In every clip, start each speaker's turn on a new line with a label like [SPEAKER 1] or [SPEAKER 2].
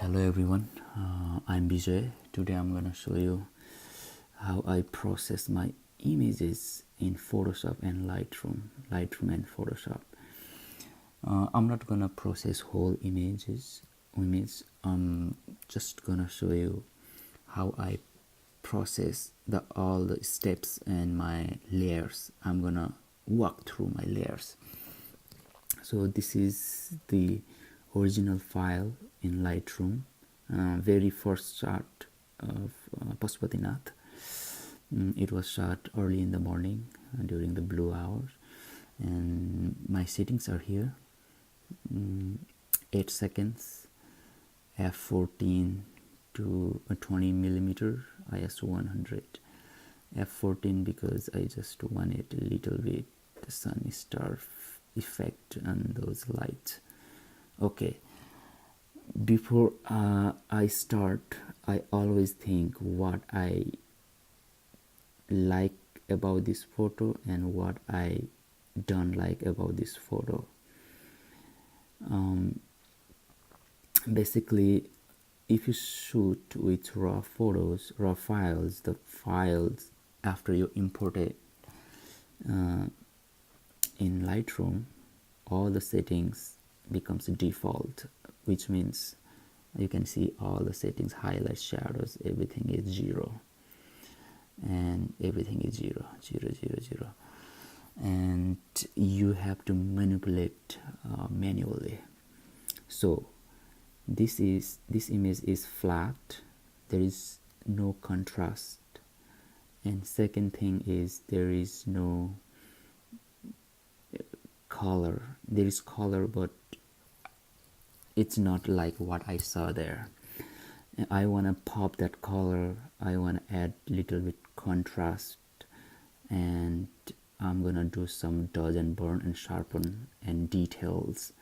[SPEAKER 1] Hello everyone, I'm Bijaya. Today I'm gonna show you how I process my images in Photoshop and Lightroom and Photoshop. I'm not gonna process whole image. I'm just gonna show you how I process all the steps and my layers. I'm gonna walk through my layers. So this is the original file in Lightroom, very first shot of Pashupatinath. It was shot early in the morning during the blue hours, and my settings are here. 8 seconds, f14 to 20 millimeter, ISO 100, f14 because I just wanted a little bit the sun star effect on those lights. Okay, before I start, I always think what I like about this photo and what I don't like about this photo. Basically, if you shoot with raw files, the files after you import it in Lightroom, all the settings becomes default, which means you can see all the settings, highlights, shadows, everything is 0, and everything is 0, 0, 0, 0, and you have to manipulate manually. So this image is flat, there is no contrast, and second thing is there is no color. There is color, but it's not like what I saw there. I want to pop that color, I want to add little bit contrast, and I'm gonna do some dodge and burn and sharpen and details.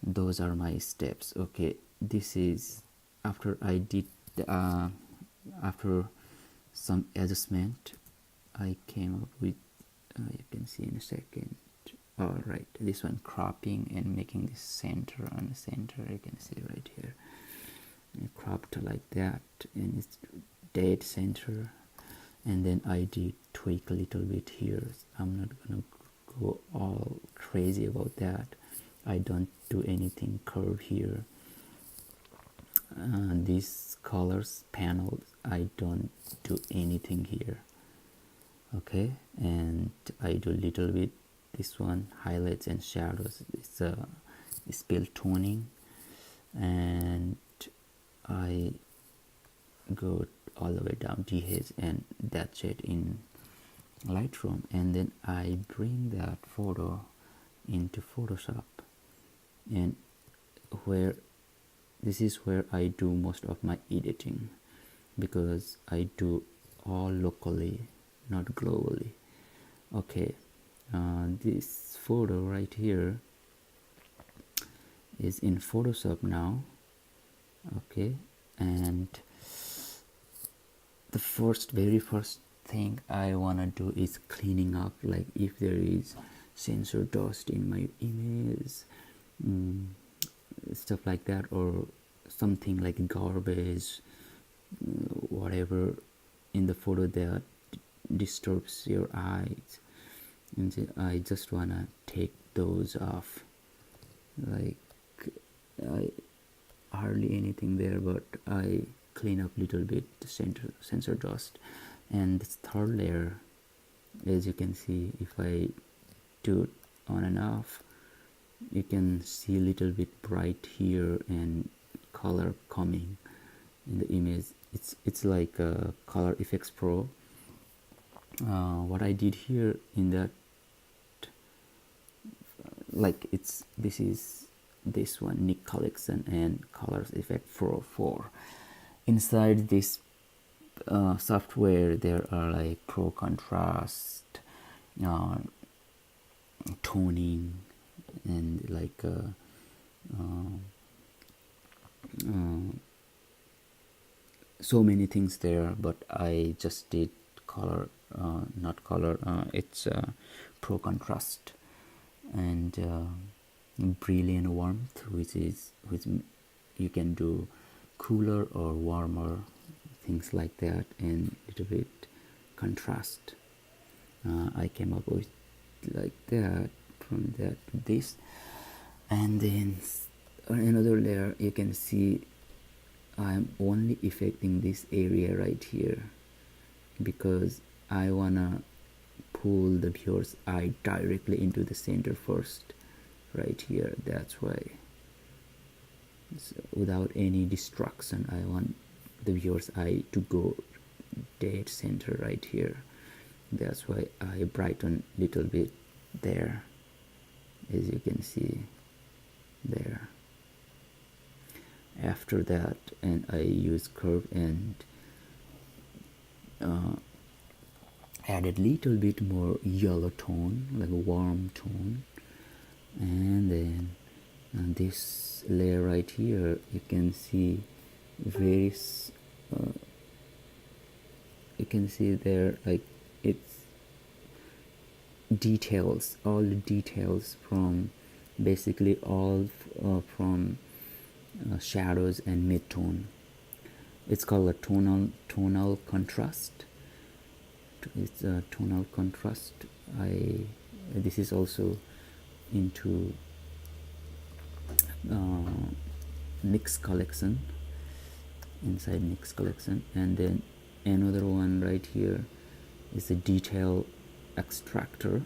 [SPEAKER 1] Those are my steps. Okay, this is after I did after some adjustment I came up with you can see in a second. All right, this one, cropping and making this center on the center. You can see right here, and cropped like that, and it's dead center. And then I did tweak a little bit here. I'm not gonna go all crazy about that. I don't do anything curve here. These colors panels, I don't do anything here. Okay, and I do a little bit this one, highlights and shadows. It's spell toning, and I go all the way down DH, and that's it in Lightroom. And then I bring that photo into Photoshop, and this is where I do most of my editing, because I do all locally, not globally. Okay, this photo right here is in Photoshop now. Okay, and the very first thing I want to do is cleaning up, like if there is sensor dust in my image, stuff like that, or something like garbage, whatever in the photo that disturbs your eyes, and I just want to take those off. Like I hardly anything there, but I clean up a little bit the sensor dust. And this third layer, as you can see, if I do it on and off, you can see a little bit bright here and color coming in the image. It's like Color Effects Pro. What I did here in that, like this is this one, Nick Collection and Color Effect Pro 4. Inside this software there are like Pro Contrast, toning, and like so many things there, but I just did color, not color, it's Pro Contrast, and Brilliant Warmth, which you can do cooler or warmer, things like that, and a little bit contrast. I came up with like that, from that to this. And then another layer, you can see I'm only affecting this area right here because I wanna pull the viewer's eye directly into the center first, right here. That's why, so without any distraction, I want the viewer's eye to go dead center right here. That's why I brighten little bit there, as you can see there. After that, and I use curve and added little bit more yellow tone, like a warm tone. And then this layer right here, you can see various you can see there, like it's details, all the details from basically all from shadows and mid-tone. It's called a tonal contrast. It's a tonal contrast. This is also into mix collection, inside mix collection. And then another one right here is a detail extractor.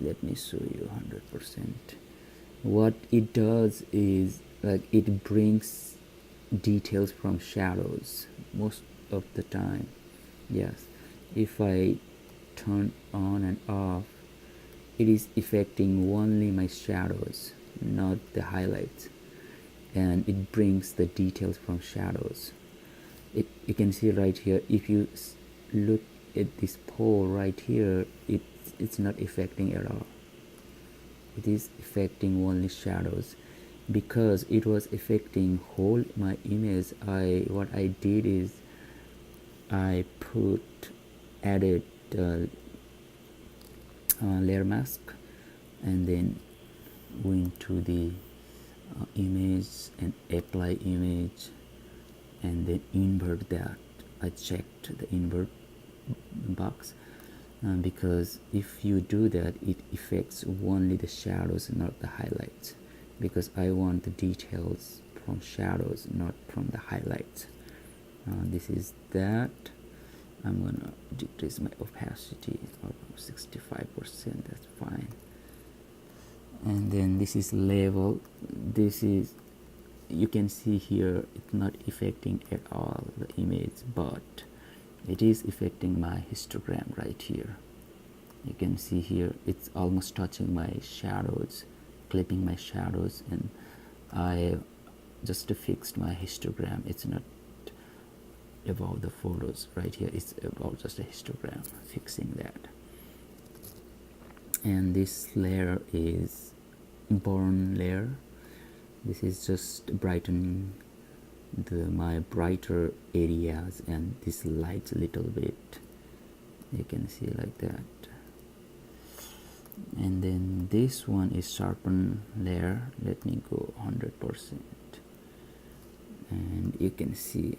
[SPEAKER 1] Let me show you 100%. What it does is, like, it brings details from shadows most of the time. Yes, if I turn on and off, it is affecting only my shadows, not the highlights, and it brings the details from shadows. You can see right here, if you look at this pole right here, it's not affecting at all. It is affecting only shadows. Because it was affecting whole my image, what I did is I added layer mask, and then went to the image and apply image, and then invert that. I checked the invert box, because if you do that, it affects only the shadows, not the highlights, because I want the details from shadows, not from the highlights. This is that. I'm gonna decrease my opacity of 65%. That's fine. And then this is level. This is, you can see here, it's not affecting at all the image, but it is affecting my histogram right here. You can see here it's almost touching my shadows, clipping my shadows, and I just fixed my histogram. It's not about the photos right here, it's about just a histogram, fixing that. And this layer is burn layer. This is just brightening my brighter areas and this light a little bit. You can see like that. And then this one is sharpen layer. Let me go 100%, and you can see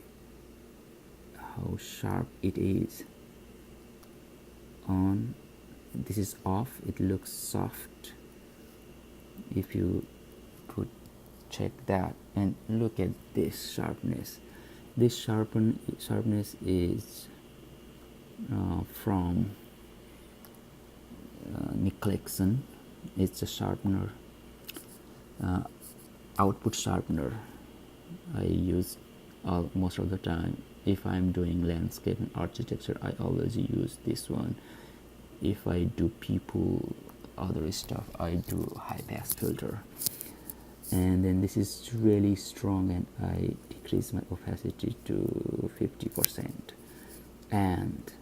[SPEAKER 1] how sharp it is. On, this is off, it looks soft. If you check that and look at this sharpness, this sharpness is from Collection. It's a sharpener, output sharpener I use most of the time. If I'm doing landscape and architecture, I always use this one. If I do people, other stuff, I do high pass filter. And then this is really strong, and I decrease my opacity to 50%. And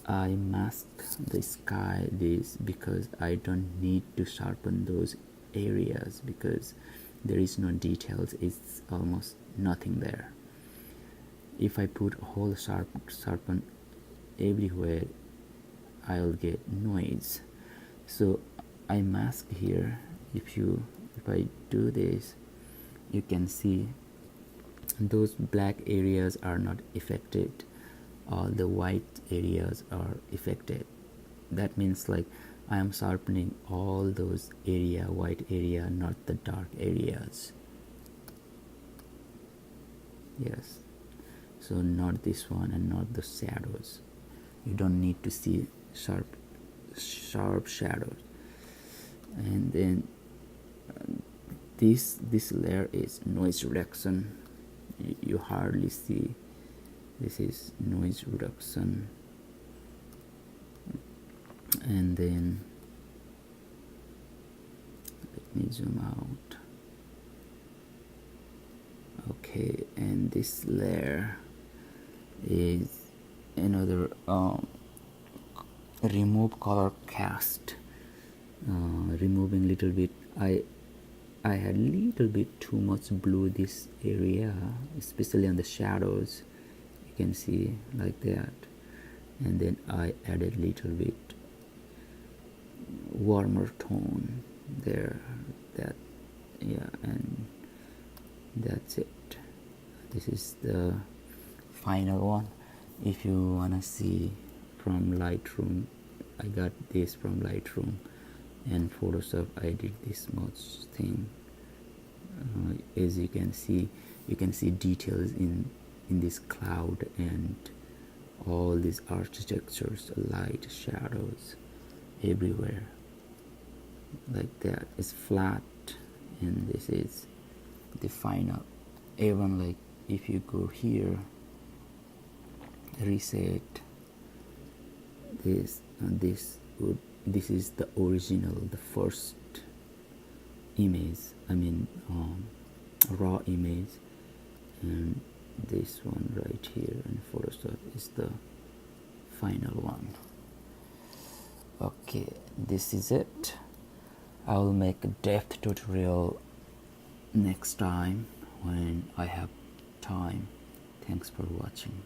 [SPEAKER 1] I mask the sky this because I don't need to sharpen those areas, because there is no details, it's almost nothing there. If I put whole sharpen everywhere, I'll get noise. So I mask here. If I do this, you can see those black areas are not affected, all the white areas are affected. That means like I am sharpening all those white area, not the dark areas. Yes, so not this one and not the shadows. You don't need to see sharp shadows. And then this layer is noise reduction. You hardly see. This is noise reduction. And then let me zoom out. Okay, and this layer is another remove color cast, removing little bit. I had little bit too much blue this area, especially on the shadows. You can see like that, and then I added little bit warmer tone there. That, yeah, and that's it. This is the final one. If you wanna see from Lightroom, I got this from Lightroom, and Photoshop I did this much thing. As you can see details in this cloud and all these architectures, light, shadows everywhere, like that. It's flat, and this is the final. Even like if you go here, reset this, and this is the original, the first image, I mean raw image, and this one right here in Photoshop is the final one. Okay, this is it. I will make a depth tutorial next time when I have time. Thanks for watching.